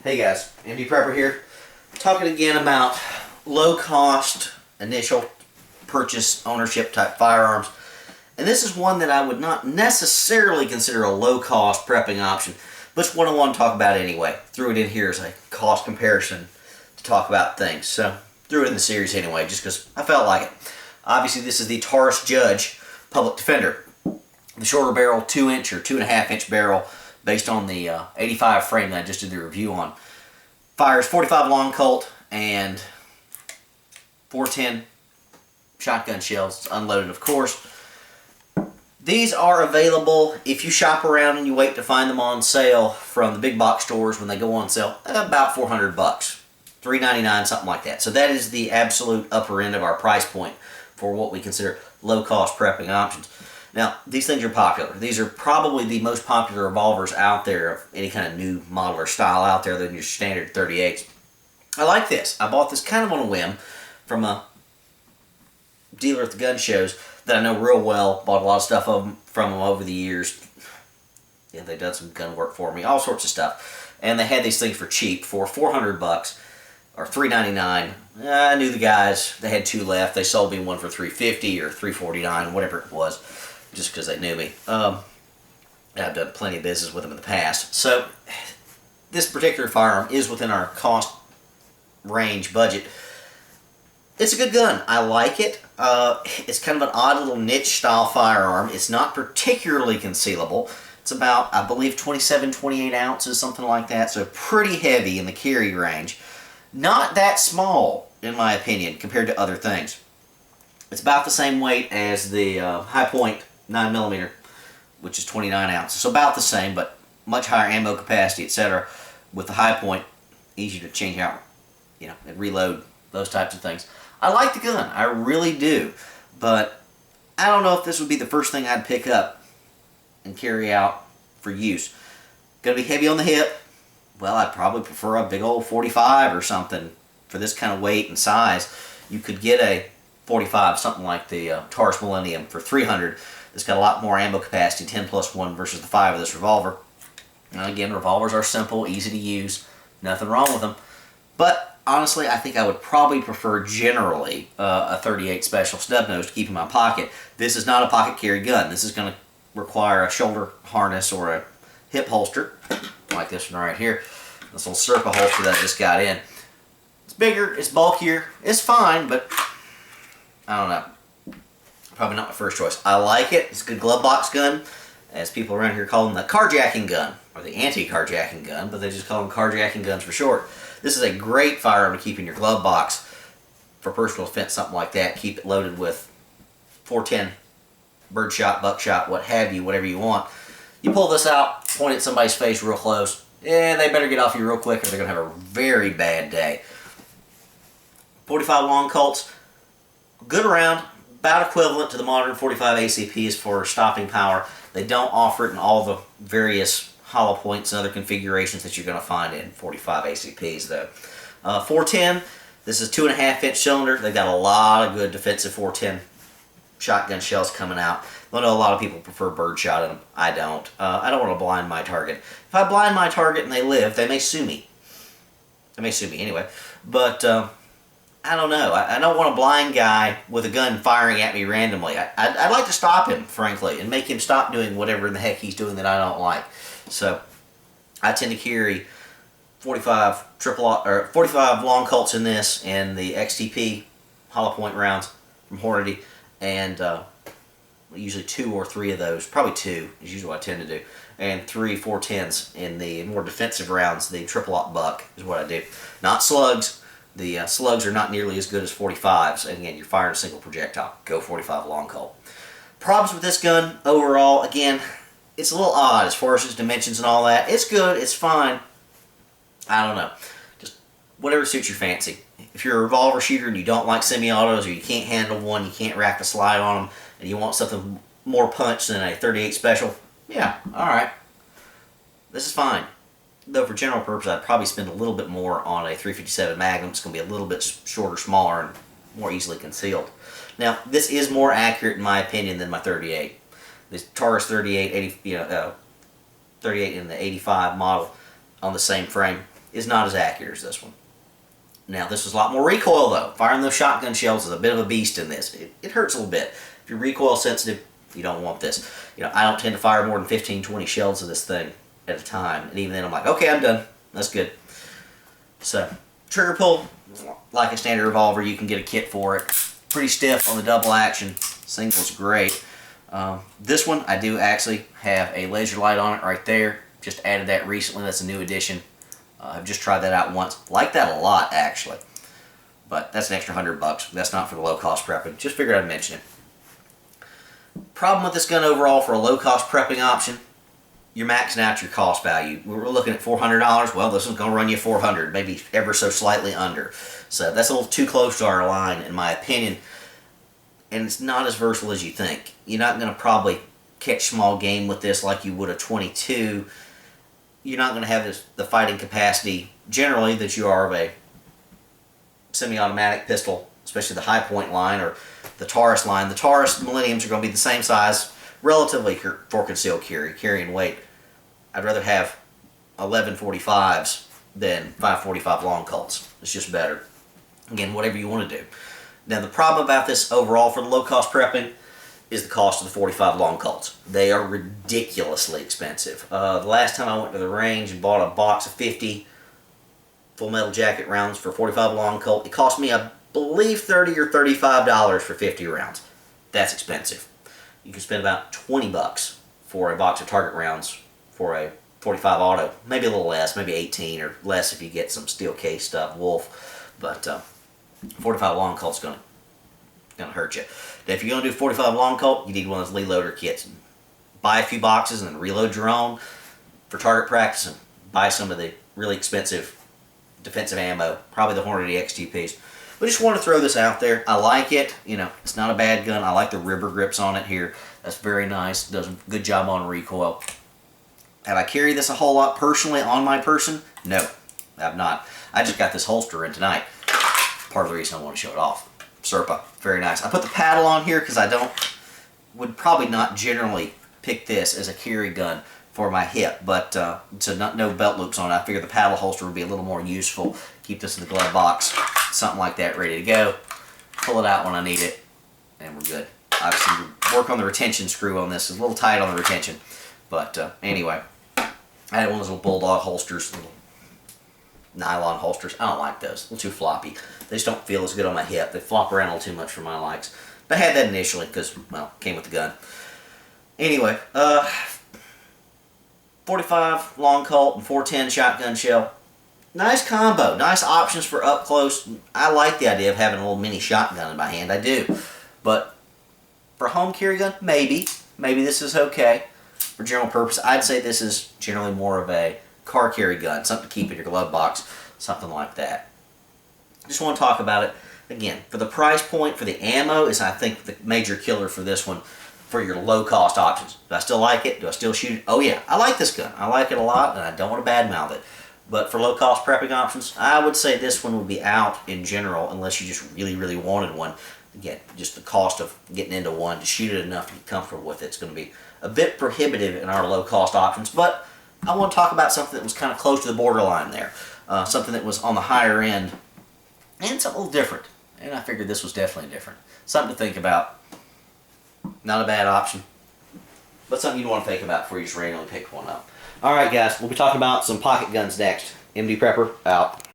Hey guys, MD Prepper here, talking again about low-cost initial purchase ownership type firearms. And this is one that I would not necessarily consider a low-cost prepping option, but it's one I want to talk about anyway. Threw it in here as a cost comparison to talk about things. So threw it in the series anyway, just because I felt like it. Obviously this is the Taurus Public Defender. The shorter barrel, 2-inch or 2.5-inch barrel, based on the 85 frame that I just did the review on. Fires 45 long Colt and 410 shotgun shells. It's unloaded, of course. These are available if you shop around and you wait to find them on sale from the big box stores when they go on sale, about 400 bucks, $3.99, something like that. So that is the absolute upper end of our price point for what we consider low-cost prepping options. Now, these things are popular. These are probably the most popular revolvers out there of any kind of new model or style out there than your standard 38s. I like this. I bought this kind of on a whim from a dealer at the gun shows that I know real well. Bought a lot of stuff from them over the years. Yeah, they've done some gun work for me, all sorts of stuff. And they had these things for cheap for 400 bucks or $3.99. I knew the guys. They had two left. They sold me one for $3.50 or $3.49, whatever it was, just because they knew me. I've done plenty of business with them in the past. So this particular firearm is within our cost range budget. It's a good gun. I like it. It's kind of an odd little niche style firearm. It's not particularly concealable. It's about, I believe, 27, 28 ounces, something like that. So pretty heavy in the carry range. Not that small, in my opinion, compared to other things. It's about the same weight as the High Point 9mm, which is 29 ounces. So about the same, but much higher ammo capacity, etc. With the High Point, easy to change out, and reload, those types of things. I like the gun, I really do, but I don't know if this would be the first thing I'd pick up and carry out for use. Gonna be heavy on the hip. Well, I'd probably prefer a big old 45 or something for this kind of weight and size. You could get a 45, something like the Taurus Millennium for $300. It's got a lot more ammo capacity, 10+1 versus the 5 of this revolver. And again, revolvers are simple, easy to use, nothing wrong with them. But honestly, I think I would probably prefer generally a 38 Special snub nose to keep in my pocket. This is not a pocket carry gun. This is going to require a shoulder harness or a hip holster, like this one right here. This little Serpa holster that I just got in. It's bigger, it's bulkier, it's fine, but I don't know. Probably not my first choice. I like it. It's a good glove box gun, as people around here call them the carjacking gun, or the anti-carjacking gun, but they just call them carjacking guns for short. This is a great firearm to keep in your glove box for personal defense, something like that. Keep it loaded with 410 birdshot, buckshot, what have you, whatever you want. You pull this out, point at somebody's face real close, they better get off you real quick or they're going to have a very bad day. 45 long Colts, good round, about equivalent to the modern 45 ACPs for stopping power. They don't offer it in all the various hollow points and other configurations that you're going to find in 45 ACPs though. 410, this is 2.5-inch cylinder. They've got a lot of good defensive 410 shotgun shells coming out. I know a lot of people prefer birdshot in them. I don't. I don't want to blind my target. If I blind my target and they live, they may sue me. They may sue me anyway. But I don't know. I don't want a blind guy with a gun firing at me randomly. I'd like to stop him, frankly, and make him stop doing whatever in the heck he's doing that I don't like. So I tend to carry 45 long Colts in this, and the XTP hollow point rounds from Hornady, and usually 2 or 3 of those, probably 2 is usually what I tend to do, and 3 410s in the more defensive rounds. The triple-aught buck is what I do. Not slugs. The slugs are not nearly as good as 45s, and again, you're firing a single projectile. Go 45 long Colt. Problems with this gun overall, again, it's a little odd as far as its dimensions and all that. It's good, it's fine. I don't know. Just whatever suits your fancy. If you're a revolver shooter and you don't like semi-autos, or you can't handle one, you can't rack the slide on them, and you want something more punch than a 38 Special, yeah, alright. This is fine. Though for general purpose, I'd probably spend a little bit more on a 357 Magnum. It's going to be a little bit shorter, smaller, and more easily concealed. Now, this is more accurate in my opinion than my 38. This Taurus 38 in the 85 model on the same frame is not as accurate as this one. Now, this was a lot more recoil, though. Firing those shotgun shells is a bit of a beast in this. It hurts a little bit. If you're recoil sensitive, you don't want this. You know, I don't tend to fire more than 15, 20 shells of this thing at a time. And even then, I'm like, okay, I'm done. That's good. So, trigger pull, like a standard revolver, you can get a kit for it. Pretty stiff on the double action. Single's great. This one, I do actually have a laser light on it right there. Just added that recently. That's a new addition. I've just tried that out once. Like that a lot, actually. But that's an extra $100. That's not for the low-cost prepping. Just figured I'd mention it. Problem with this gun overall for a low-cost prepping option, you're maxing out your cost value. We're looking at $400. Well, this one's going to run you $400, maybe ever so slightly under. So that's a little too close to our line, in my opinion. And it's not as versatile as you think. You're not going to probably catch small game with this like you would a .22. You're not going to have the fighting capacity, generally, that you are of a semi-automatic pistol, especially the high point line or the Taurus line. The Taurus Millenniums are going to be the same size, relatively, for concealed carrying weight. I'd rather have 11.45s than 5.45 long Colts. It's just better. Again, whatever you want to do. Now, the problem about this overall for the low-cost prepping is the cost of the .45 long Colts. They are ridiculously expensive. The last time I went to the range and bought a box of 50 full metal jacket rounds for .45 long Colt, it cost me, I believe, $30 or $35 for 50 rounds. That's expensive. You can spend about $20 for a box of target rounds for a .45 auto. Maybe a little less, maybe 18 or less if you get some steel case stuff, Wolf. But .45 long Colt's gonna hurt you. Now, if you're gonna do .45 long Colt, you need one of those Lee loader kits. Buy a few boxes and then reload your own for target practice, and buy some of the really expensive defensive ammo, probably the Hornady XTPs. But just want to throw this out there. I like it. You know, it's not a bad gun. I like the rubber grips on it here. That's very nice. Does a good job on recoil. Have I carried this a whole lot personally on my person? No, I have not. I just got this holster in tonight. Part of the reason I want to show it off. Serpa, very nice. I put the paddle on here because would probably not generally pick this as a carry gun for my hip, but no belt loops on it. I figured the paddle holster would be a little more useful. Keep this in the glove box, something like that, ready to go. Pull it out when I need it, and we're good. Obviously, work on the retention screw on this. It's a little tight on the retention, but anyway, I had one of those little bulldog holsters, little nylon holsters. I don't like those. A little too floppy. They just don't feel as good on my hip. They flop around a little too much for my likes. But I had that initially because, well, it came with the gun. Anyway, 45 long Colt and 410 shotgun shell. Nice combo. Nice options for up close. I like the idea of having a little mini shotgun in my hand. I do. But for a home carry gun, maybe. Maybe this is okay. For general purpose, I'd say this is generally more of a car carry gun. Something to keep in your glove box. Something like that. Just want to talk about it. Again, for the price point, for the ammo is, I think, the major killer for this one for your low-cost options. Do I still like it? Do I still shoot it? Oh, yeah. I like this gun. I like it a lot, and I don't want to badmouth it. But for low-cost prepping options, I would say this one would be out in general unless you just really, really wanted one. Again, just the cost of getting into one to shoot it enough to be comfortable with it's going to be a bit prohibitive in our low-cost options. But I want to talk about something that was kind of close to the borderline there. Something that was on the higher end and something a little different. And I figured this was definitely different. Something to think about. Not a bad option, but something you'd want to think about before you just randomly pick one up. Alright guys, we'll be talking about some pocket guns next. MD Prepper, out.